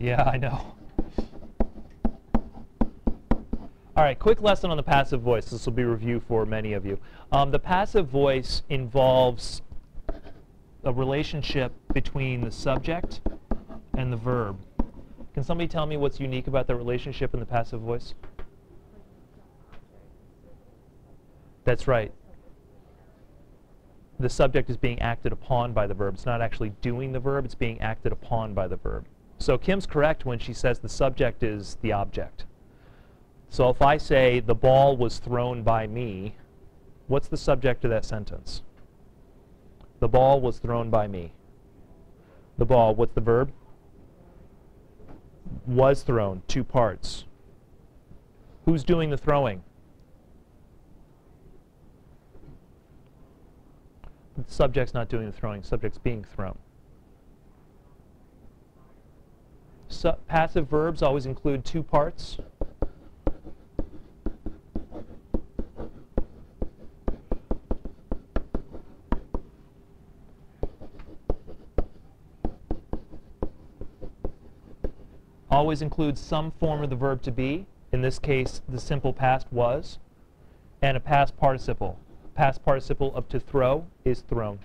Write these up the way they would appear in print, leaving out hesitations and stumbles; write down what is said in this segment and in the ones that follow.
Yeah, I know. All right, quick lesson on the passive voice. This will be review for many of you. The passive voice involves a relationship between the subject and the verb. Can somebody tell me what's unique about the relationship in the passive voice? That's right. The subject is being acted upon by the verb. It's not actually doing the verb, it's being acted upon by the verb. So Kim's correct when she says the subject is the object. So if I say the ball was thrown by me, what's the subject of that sentence? The ball was thrown by me. The ball, what's the verb? Was thrown, 2 parts. Who's doing the throwing? The subject's not doing the throwing, the subject's being thrown. Passive verbs always include 2 parts. Always includes some form of the verb to be. In this case, the simple past was, and a past participle. Past participle of to throw is thrown.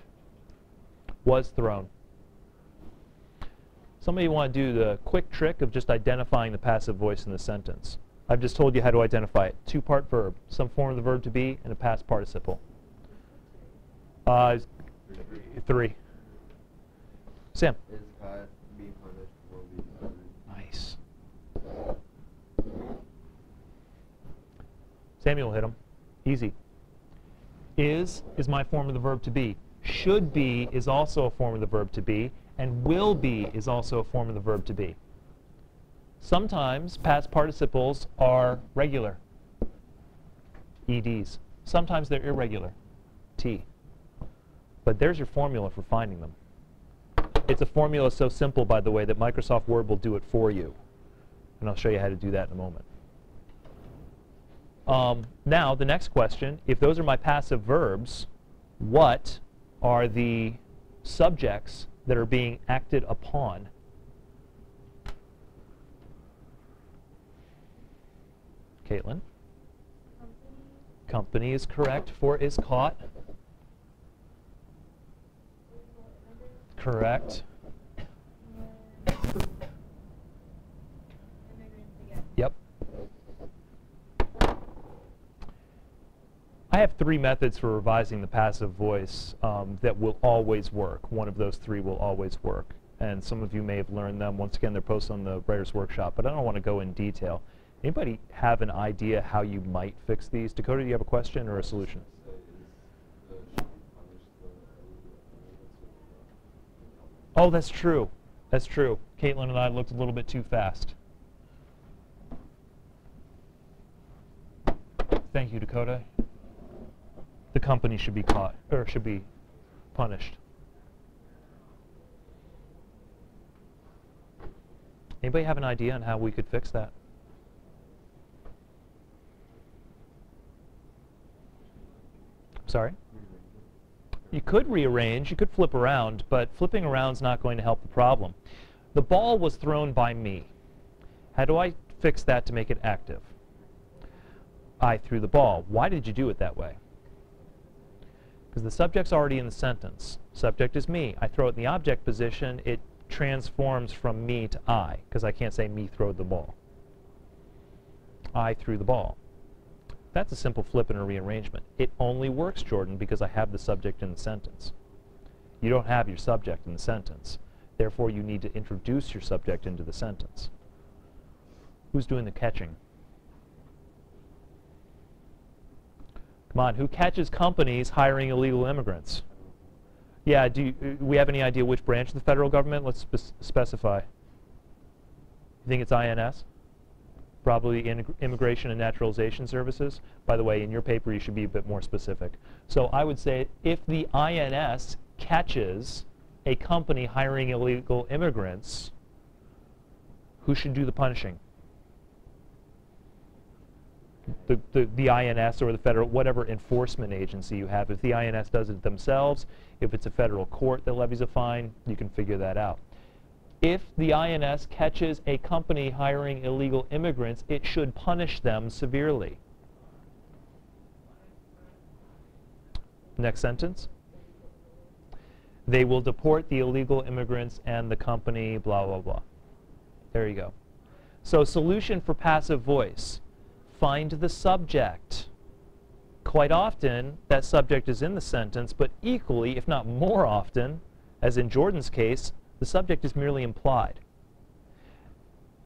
Was thrown. Somebody want to do the quick trick of just identifying the passive voice in the sentence. I've just told you how to identify it. 2-part verb, some form of the verb to be, and a past participle. 3. Sam. Is God being punished or being punished? Nice. Samuel hit him. Easy. Is my form of the verb to be. Should be is also a form of the verb to be. And will be is also a form of the verb to be. Sometimes past participles are regular. EDs. Sometimes they're irregular. T. But there's your formula for finding them. It's a formula so simple, by the way, that Microsoft Word will do it for you. And I'll show you how to do that in a moment. Now, the next question, if those are my passive verbs, what are the subjects that are being acted upon? Caitlin? Company is correct. For is caught. Correct. Yep. I have 3 methods for revising the passive voice that will always work. One of those 3 will always work. And some of you may have learned them. Once again, they're posted on the Writer's Workshop, but I don't want to go in detail. Anybody have an idea how you might fix these? Dakota, do you have a question or a solution? Oh, that's true. That's true. Caitlin and I looked a little bit too fast. Thank you, Dakota. The company should be caught, or should be punished. Anybody have an idea on how we could fix that? Sorry? You could rearrange, you could flip around, but flipping around is not going to help the problem. The ball was thrown by me. How do I fix that to make it active? I threw the ball. Why did you do it that way? Because the subject's already in the sentence. Subject is me. I throw it in the object position. It transforms from me to I, because I can't say me throwed the ball. I threw the ball. That's a simple flip and a rearrangement. It only works, Jordan, because I have the subject in the sentence. You don't have your subject in the sentence. Therefore, you need to introduce your subject into the sentence. Who's doing the catching? Come on, who catches companies hiring illegal immigrants? Yeah, do we have any idea which branch of the federal government? Let's specify. You think it's INS? Probably Immigration and Naturalization Services. By the way, in your paper, you should be a bit more specific. So I would say if the INS catches a company hiring illegal immigrants, who should do the punishing? The INS or the federal, whatever enforcement agency you have. If the INS does it themselves, if it's a federal court that levies a fine, you can figure that out. if the INS catches a company hiring illegal immigrants, it should punish them severely. Next sentence. They will deport the illegal immigrants and the company, blah, blah, blah. There you go. So solution for passive voice. Find the subject. Quite often, that subject is in the sentence, but equally, if not more often, as in Jordan's case, the subject is merely implied.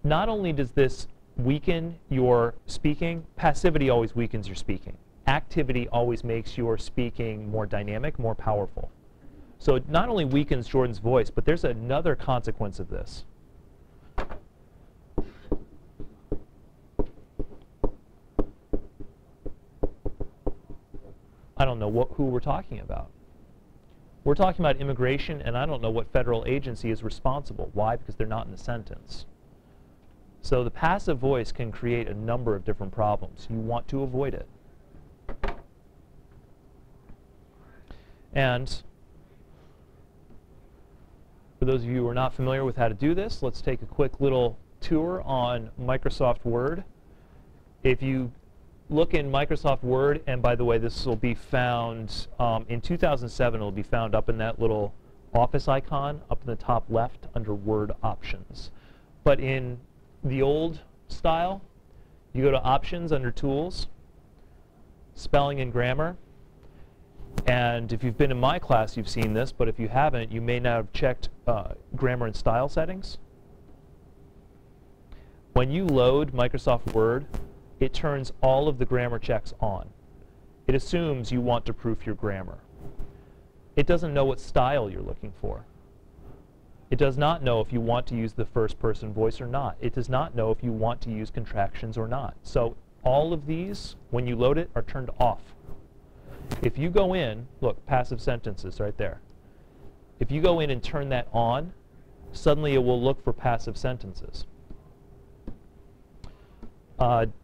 Not only does this weaken your speaking, passivity always weakens your speaking. Activity always makes your speaking more dynamic, more powerful. So it not only weakens Jordan's voice, but there's another consequence of this. I don't know who we're talking about. We're talking about immigration, and I don't know what federal agency is responsible. Why? Because they're not in the sentence. So the passive voice can create a number of different problems. You want to avoid it. And for those of you who are not familiar with how to do this, let's take a quick little tour on Microsoft Word. If you look in Microsoft Word, and by the way, this will be found in 2007, it will be found up in that little office icon up in the top left under Word Options. But in the old style, you go to Options under Tools, Spelling and Grammar. And if you've been in my class, you've seen this, but if you haven't, you may not have checked Grammar and Style settings. When you load Microsoft Word, it turns all of the grammar checks on. It assumes you want to proof your grammar. It doesn't know what style you're looking for. It does not know if you want to use the first person voice or not. It does not know if you want to use contractions or not. So all of these, when you load it, are turned off. If you go in, look, passive sentences right there. If you go in and turn that on, suddenly it will look for passive sentences.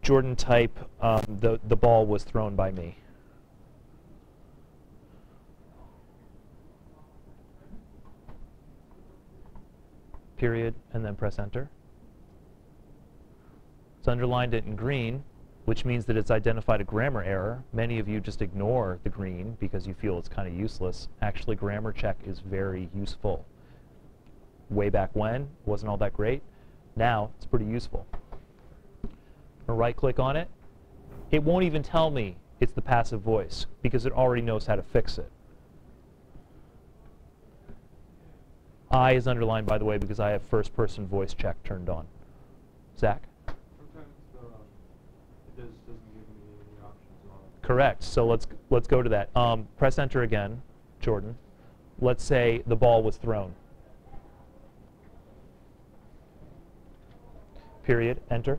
Jordan type, the ball was thrown by me. Period, and then press enter. It's underlined it in green, which means that it's identified a grammar error. Many of you just ignore the green because you feel it's kind of useless. Actually, grammar check is very useful. Way back when, it wasn't all that great. Now, it's pretty useful. Right-click on it. It won't even tell me it's the passive voice because it already knows how to fix it. I is underlined, by the way, because I have first-person voice check turned on. Zach? Sometimes it doesn't give me any options on it. Correct. So let's go to that. Press enter again, Jordan. Let's say the ball was thrown. Period. Enter.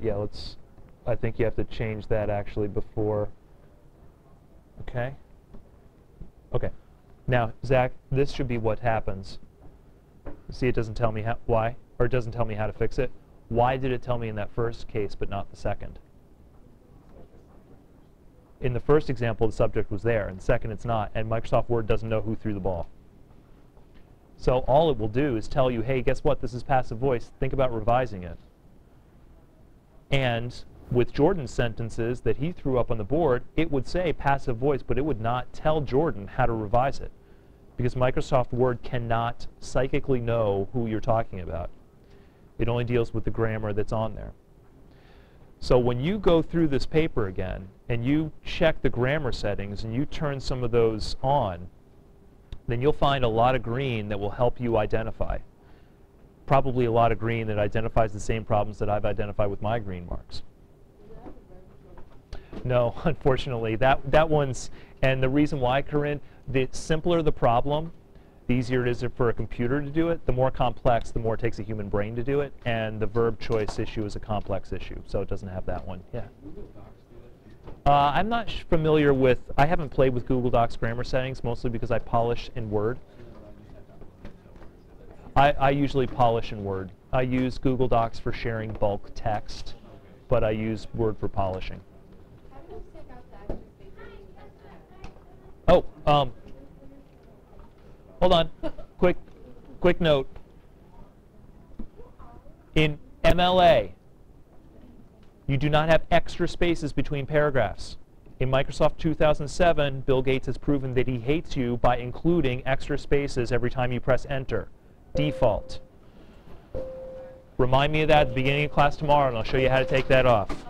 Yeah, I think you have to change that actually before. Okay. Okay. Now, Zach, this should be what happens. See, it doesn't tell me why, or it doesn't tell me how to fix it. Why did it tell me in that first case but not the second? In the first example, the subject was there. In the second, it's not. And Microsoft Word doesn't know who threw the ball. So all it will do is tell you, hey, guess what? This is passive voice. Think about revising it. And with Jordan's sentences that he threw up on the board, it would say passive voice, but it would not tell Jordan how to revise it. Because Microsoft Word cannot psychically know who you're talking about. It only deals with the grammar that's on there. So when you go through this paper again, and you check the grammar settings, and you turn some of those on, then you'll find a lot of green that will help you identify. Probably a lot of green that identifies the same problems that I've identified with my green marks. No, unfortunately, that one's, and the reason why, Corinne, the simpler the problem, the easier it is for a computer to do it. The more complex, the more it takes a human brain to do it, and the verb choice issue is a complex issue, so it doesn't have that one. Yeah. I'm not familiar with, I haven't played with Google Docs grammar settings, mostly because I polish in Word. I usually polish in Word. I use Google Docs for sharing bulk text, but I use Word for polishing. How do you take out the extra space? Oh, hold on. quick note. In MLA, you do not have extra spaces between paragraphs. In Microsoft 2007, Bill Gates has proven that he hates you by including extra spaces every time you press enter. Default. Remind me of that at the beginning of class tomorrow, and I'll show you how to take that off.